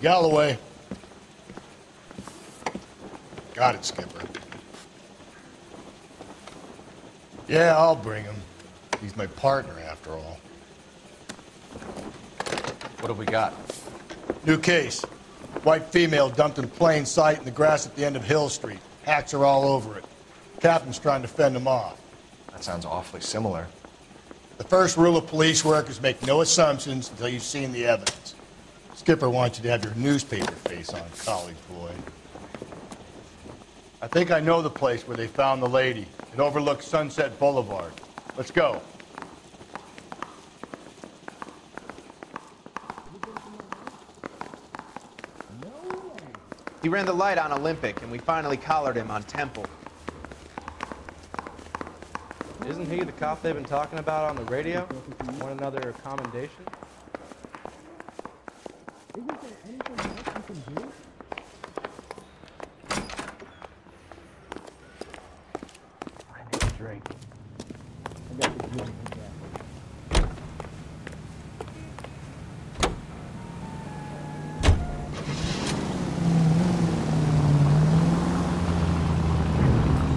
Galloway. Got it, Skipper. Yeah, I'll bring him. He's my partner, after all. What have we got? New case. White female dumped in plain sight in the grass at the end of Hill Street. Hacks are all over it. Captain's trying to fend them off. That sounds awfully similar. The first rule of police work is make no assumptions until you've seen the evidence. Skipper wants you to have your newspaper face on, college boy. I think I know the place where they found the lady. It overlooks Sunset Boulevard. Let's go. He ran the light on Olympic, and we finally collared him on Temple. Isn't he the cop they've been talking about on the radio? Want another commendation? Isn't there anything else we can do? I need a drink. I got the drink.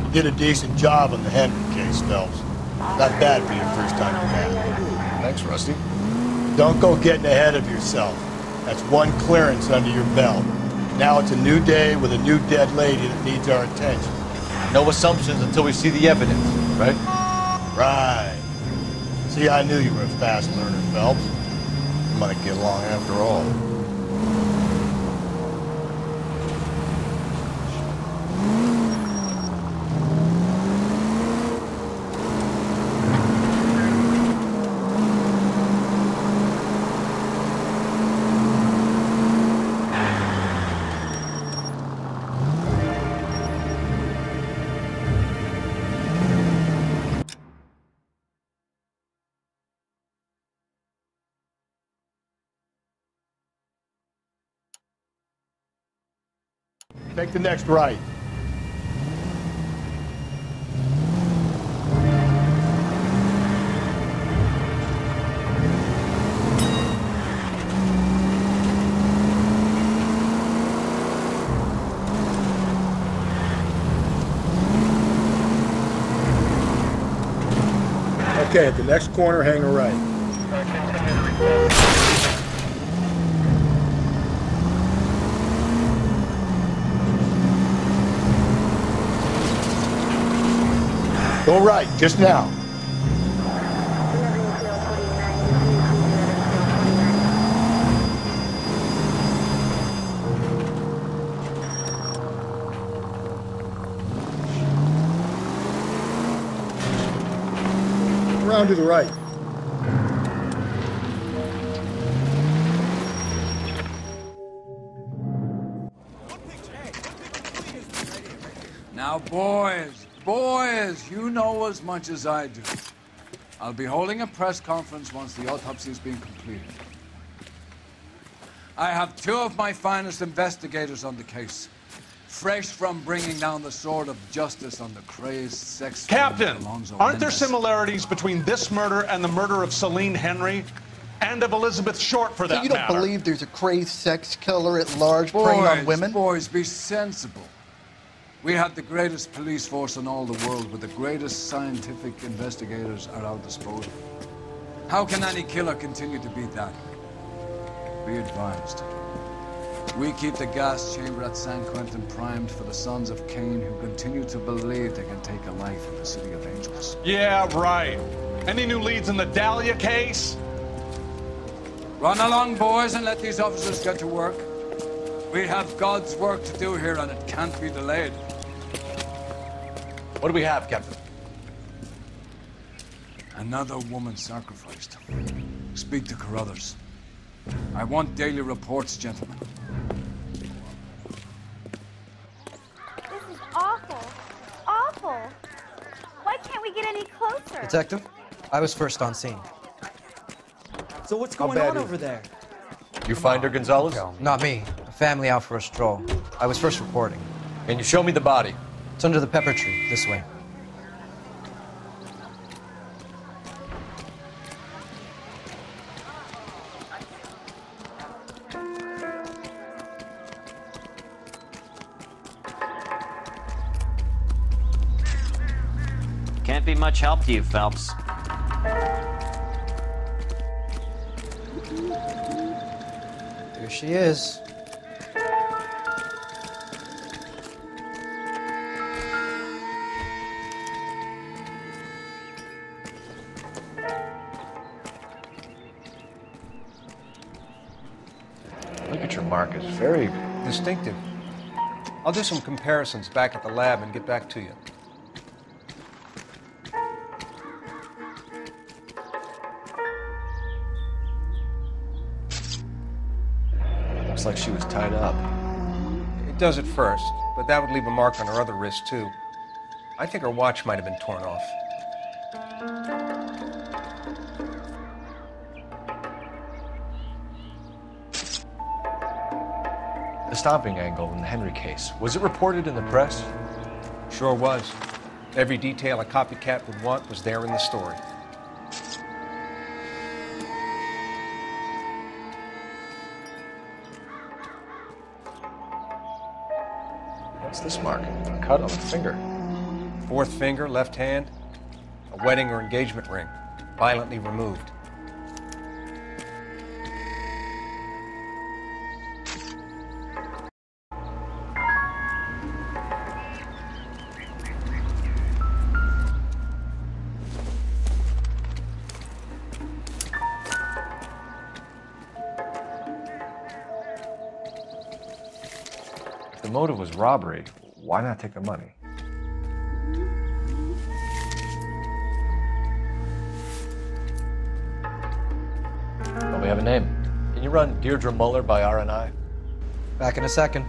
You did a decent job on the Henry case, Phelps. Not bad for your first time command. Thanks, Rusty. Don't go getting ahead of yourself. That's one clearance under your belt. Now it's a new day with a new dead lady that needs our attention. No assumptions until we see the evidence, right? Right. See, I knew you were a fast learner, Phelps. We might get along after all. Take the next right. Okay, at the next corner, hang a right. Go right, just now. Around to the right. Now, boys, you know as much as I do. I'll be holding a press conference once the autopsy has been completed. I have two of my finest investigators on the case, fresh from bringing down the sword of justice on the crazed sex... Captain, aren't there similarities between this murder and the murder of Celine Henry and of Elizabeth Short, for that matter? You don't believe there's a crazed sex killer at large preying on women? Boys, be sensible. We have the greatest police force in all the world, with the greatest scientific investigators at our disposal. How can any killer continue to beat that? Be advised. We keep the gas chamber at San Quentin primed for the sons of Cain who continue to believe they can take a life in the City of Angels. Yeah, right. Any new leads in the Dahlia case? Run along, boys, and let these officers get to work. We have God's work to do here, and it can't be delayed. What do we have, Captain? Another woman sacrificed. Speak to Carruthers. I want daily reports, gentlemen. This is awful. Awful. Why can't we get any closer? Detective, I was first on scene. So what's going on over there? You find her, Gonzalez? Not me. A family out for a stroll. I was first reporting. Can you show me the body? It's under the pepper tree, this way. Can't be much help to you, Phelps. Here she is. Look at your mark. It's very distinctive. I'll do some comparisons back at the lab and get back to you. Looks like she was tied up. It does at first, but that would leave a mark on her other wrist, too. I think her watch might have been torn off. The stomping angle in the Henry case, was it reported in the press? Sure was. Every detail a copycat would want was there in the story. What's this mark? A cut on the finger. Fourth finger, left hand, a wedding or engagement ring, violently removed. If the motive was robbery, why not take the money? Don't we have a name? Can you run Deirdre Muller by RNI? Back in a second.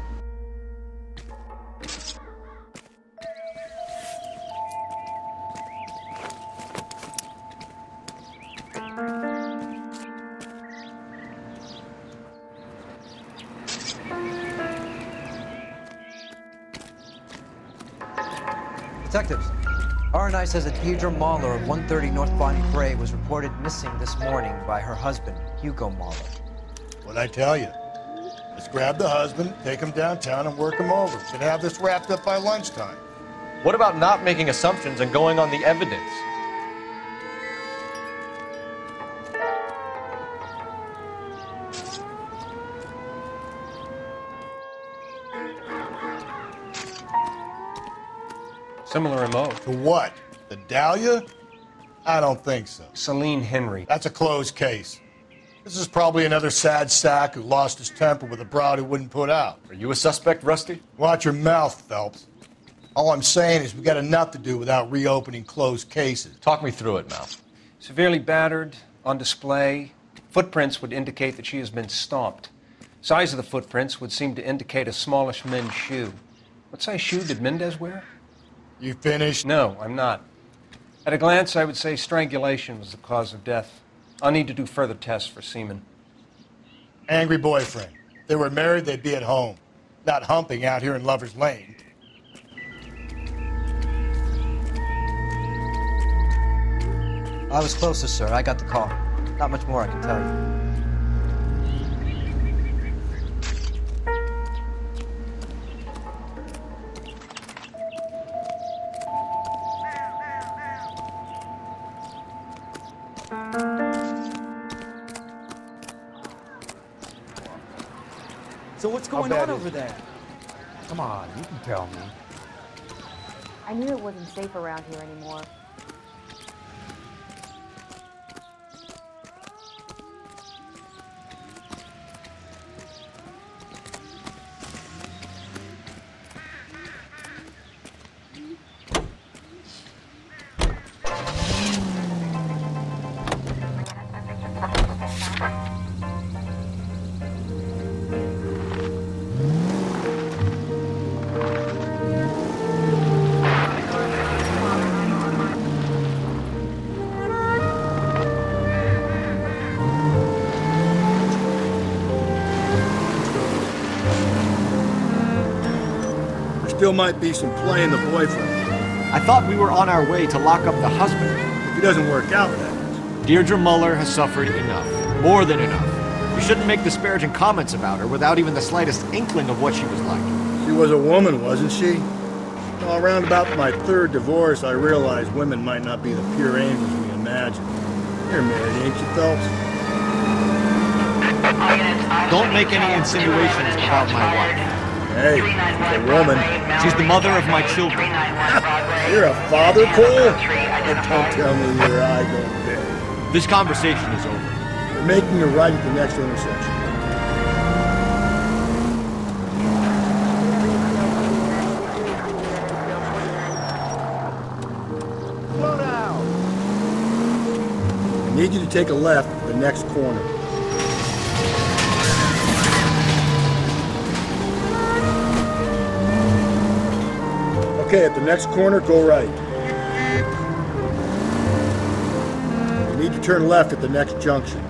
Detectives, RNI says that Deirdre Mahler of 130 North Bonnie Parade was reported missing this morning by her husband, Hugo Mahler. What'd I tell you? Let's grab the husband, take him downtown, and work him over. Should have this wrapped up by lunchtime. What about not making assumptions and going on the evidence? Similar MO. To what? The Dahlia? I don't think so. Celine Henry. That's a closed case. This is probably another sad sack who lost his temper with a broad who wouldn't put out. Are you a suspect, Rusty? Watch your mouth, Phelps. All I'm saying is we got enough to do without reopening closed cases. Talk me through it, Mal. Severely battered, on display. Footprints would indicate that she has been stomped. Size of the footprints would seem to indicate a smallish men's shoe. What size shoe did Mendez wear? You finished? No, I'm not. At a glance, I would say strangulation was the cause of death. I'll need to do further tests for semen. Angry boyfriend. If they were married, they'd be at home, not humping out here in Lover's Lane. I was closest, sir. I got the call. Not much more I can tell you. So what's going on over there? Come on, you can tell me. I knew it wasn't safe around here anymore. Still might be some play in the boyfriend. I thought we were on our way to lock up the husband. If he doesn't work out, that is. Deirdre Muller has suffered enough. More than enough. You shouldn't make disparaging comments about her without even the slightest inkling of what she was like. She was a woman, wasn't she? Well, around about my third divorce, I realized women might not be the pure angels we imagine. You're married, ain't you, Phelps? Don't make any insinuations about my wife. Hey, she's a woman. She's the mother of my children. You're a father, Cole? Don't tell me your eye don't bend. This conversation is over. We're making a right at the next intersection. Slow down. I need you to take a left at the next corner. Okay, at the next corner, go right. You need to turn left at the next junction.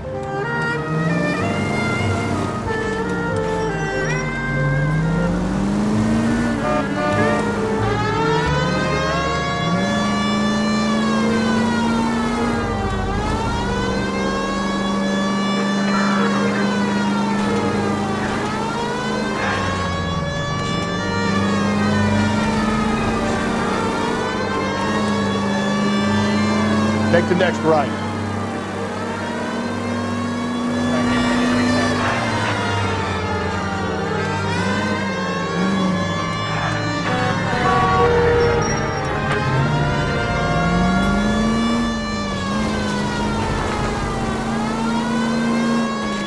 Take the next right.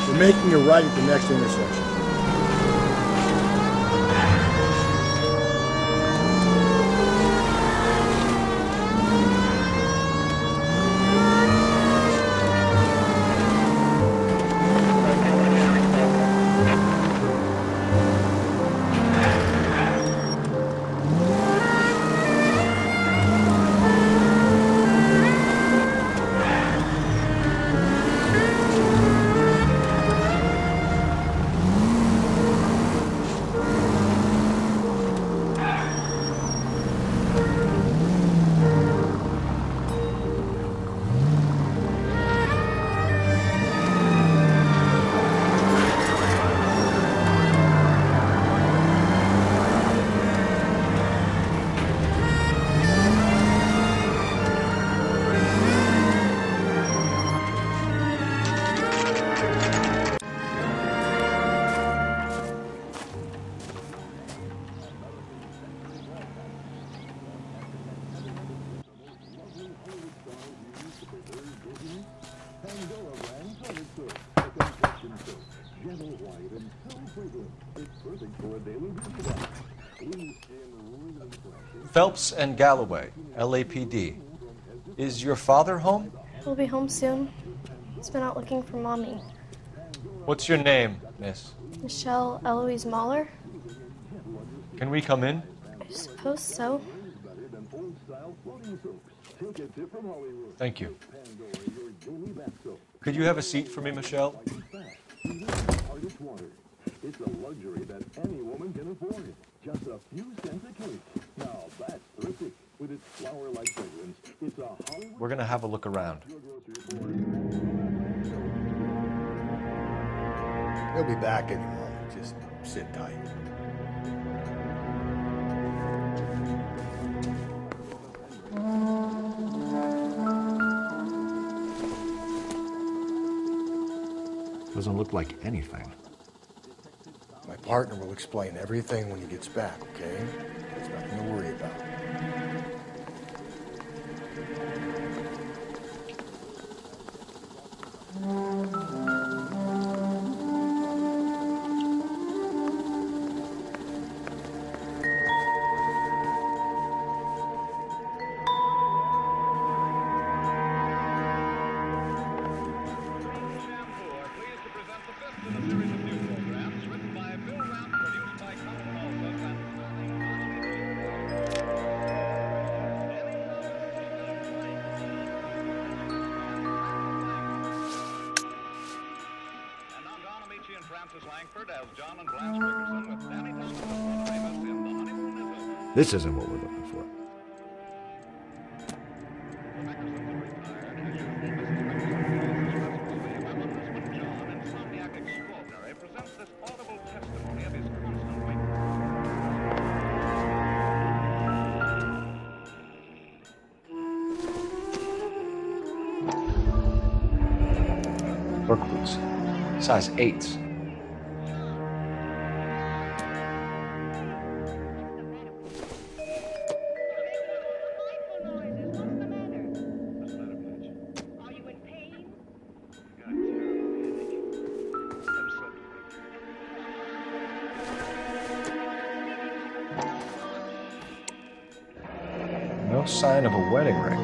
We're making a right at the next intersection. Phelps and Galloway, LAPD. Is your father home? He'll be home soon. He's been out looking for Mommy. What's your name, miss? Michelle Eloise Mahler? Can we come in? I suppose so. Thank you. Could you have a seat for me, Michelle? It's a luxury that any woman can afford. Just a few cents a case. Now that's terrific. With its flower-like fragrance, it's a Hollywood... We're going to have a look around. He'll be back any moment. Just sit tight. Doesn't look like anything. My partner will explain everything when he gets back, okay? There's nothing to worry about. Francis Langford as John and Blanche Dickerson with Danny Thompson, famous in The Honeymoon is Over. This isn't what we're looking for. Work boots. Size 8s. No sign of a wedding ring.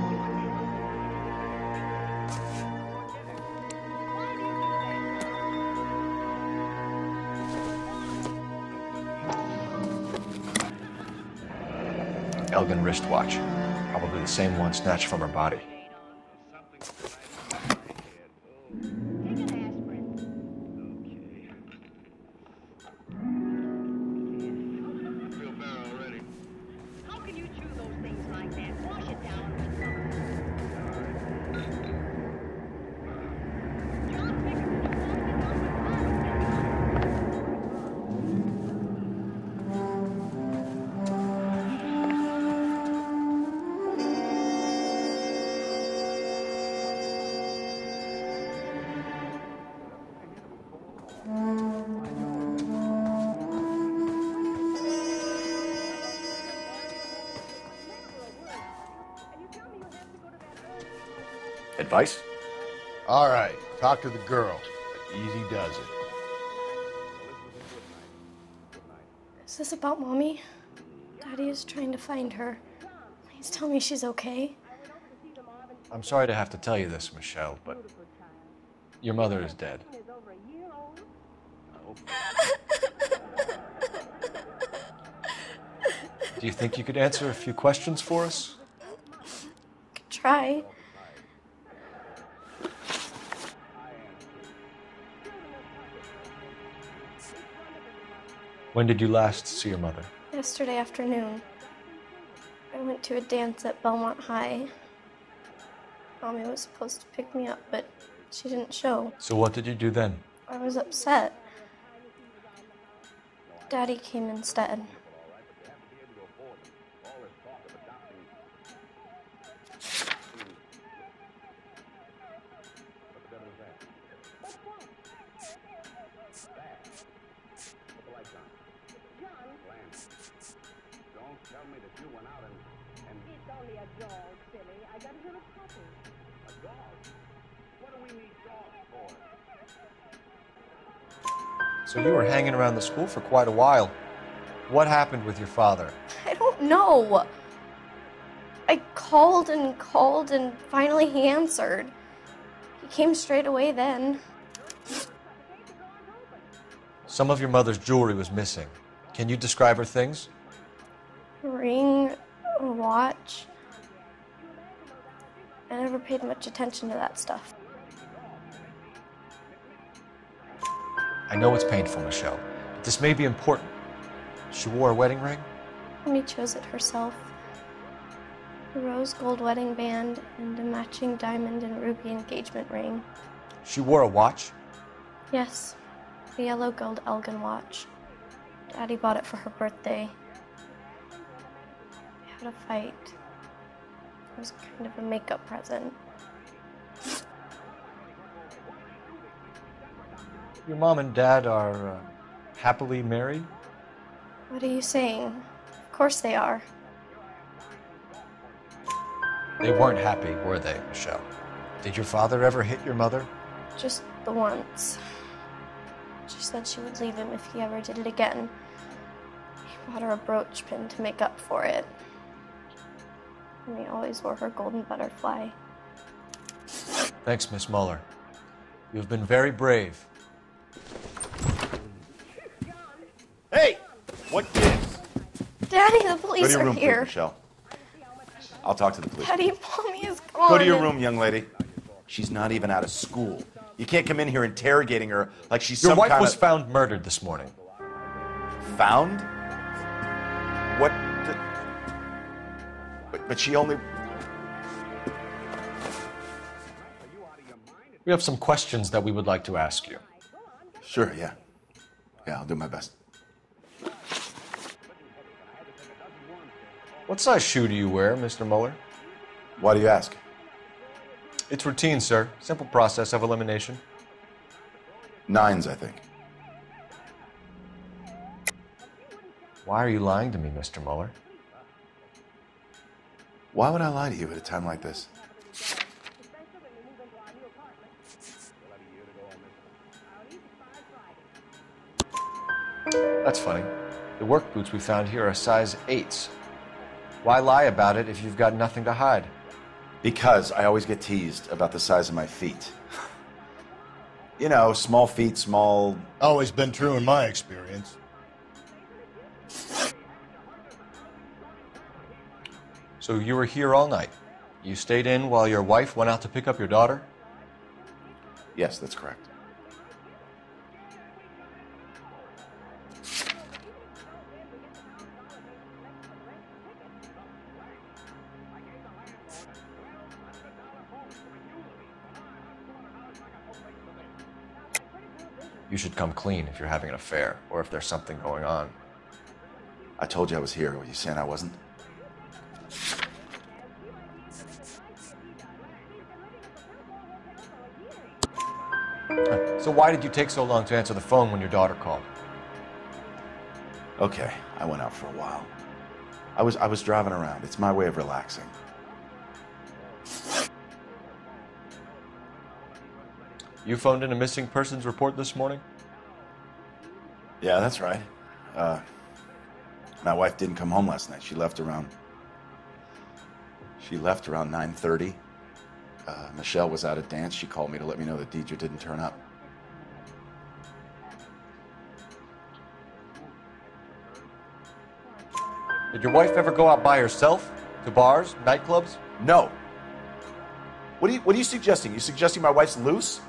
Elgin wristwatch. Probably the same one snatched from her body. Advice? All right, talk to the girl. Easy does it. Is this about Mommy? Daddy is trying to find her. Please tell me she's okay. I'm sorry to have to tell you this, Michelle, but your mother is dead. Do you think you could answer a few questions for us? Could try. When did you last see your mother? Yesterday afternoon. I went to a dance at Belmont High. Mommy was supposed to pick me up, but she didn't show. So what did you do then? I was upset. Daddy came instead. So you were hanging around the school for quite a while. What happened with your father? I don't know. I called and finally he answered. He came straight away then. Some of your mother's jewelry was missing. Can you describe her things? A ring, a watch. I never paid much attention to that stuff. I know it's painful, Michelle, but this may be important. She wore a wedding ring? Mommy chose it herself. A rose gold wedding band and a matching diamond and ruby engagement ring. She wore a watch? Yes, the yellow gold Elgin watch. Daddy bought it for her birthday. We had a fight. It was kind of a makeup present. Your mom and dad are happily married? What are you saying? Of course they are. They weren't happy, were they, Michelle? Did your father ever hit your mother? Just the once. She said she would leave him if he ever did it again. He bought her a brooch pin to make up for it. And he always wore her golden butterfly. Thanks, Miss Muller. You've been very brave. Hey! What gives? Daddy, the police Go to your are room, here. please, Michelle. I'll talk to the police. Daddy, Mommy is gone. Go to your room, young lady. She's not even out of school. You can't come in here interrogating her like she's Your some wife kind was of... found murdered this morning. Found? What? but she only... We have some questions that we would like to ask you. Sure, yeah. Yeah, I'll do my best. What size shoe do you wear, Mr. Mueller? Why do you ask? It's routine, sir. Simple process of elimination. 9s, I think. Why are you lying to me, Mr. Mueller? Why would I lie to you at a time like this? That's funny. The work boots we found here are size 8s. Why lie about it if you've got nothing to hide? Because I always get teased about the size of my feet. You know, small feet, small... Always been true in my experience. So you were here all night. You stayed in while your wife went out to pick up your daughter? Yes, that's correct. You should come clean if you're having an affair, or if there's something going on. I told you I was here. Were you saying I wasn't? So why did you take so long to answer the phone when your daughter called? Okay, I went out for a while. I was driving around. It's my way of relaxing. You phoned in a missing persons report this morning? Yeah, that's right. My wife didn't come home last night. She left around 9:30. Michelle was out at dance. She called me to let me know that Deidre didn't turn up. Did your wife ever go out by herself? To bars, nightclubs? No. What are you suggesting? You suggesting my wife's loose?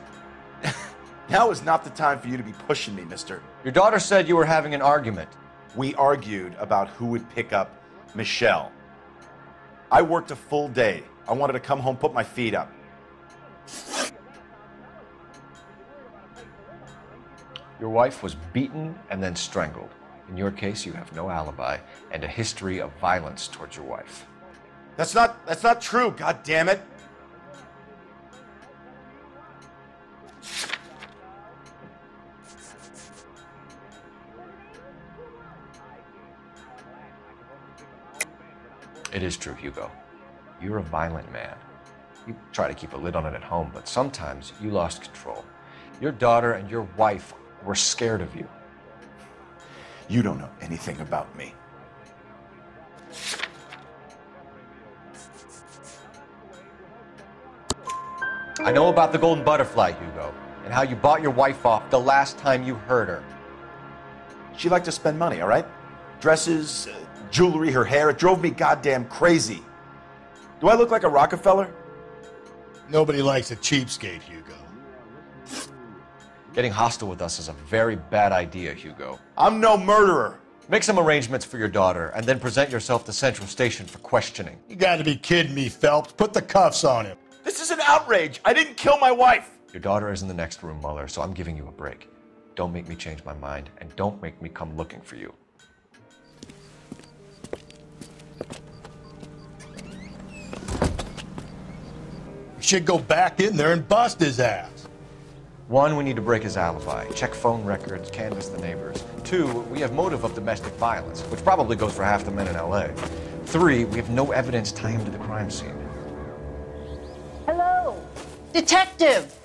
Now is not the time for you to be pushing me, mister. Your daughter said you were having an argument. We argued about who would pick up Michelle. I worked a full day. I wanted to come home, put my feet up. Your wife was beaten and then strangled. In your case, you have no alibi and a history of violence towards your wife. That's not true, God damn it. It is true, Hugo. You're a violent man. You try to keep a lid on it at home, but sometimes you lost control. Your daughter and your wife were scared of you. You don't know anything about me. I know about the golden butterfly, Hugo, and how you bought your wife off the last time you heard her. She liked to spend money, all right? Dresses, jewelry, her hair. It drove me goddamn crazy. Do I look like a Rockefeller? Nobody likes a cheapskate, Hugo. Getting hostile with us is a very bad idea, Hugo. I'm no murderer. Make some arrangements for your daughter, and then present yourself to Central Station for questioning. You gotta be kidding me, Phelps. Put the cuffs on him. This is an outrage. I didn't kill my wife. Your daughter is in the next room, Mueller, so I'm giving you a break. Don't make me change my mind, and don't make me come looking for you. You should go back in there and bust his ass. 1, we need to break his alibi, check phone records, canvass the neighbors. 2, we have motive of domestic violence, which probably goes for half the men in LA. 3, we have no evidence tying him to the crime scene. Hello? Detective!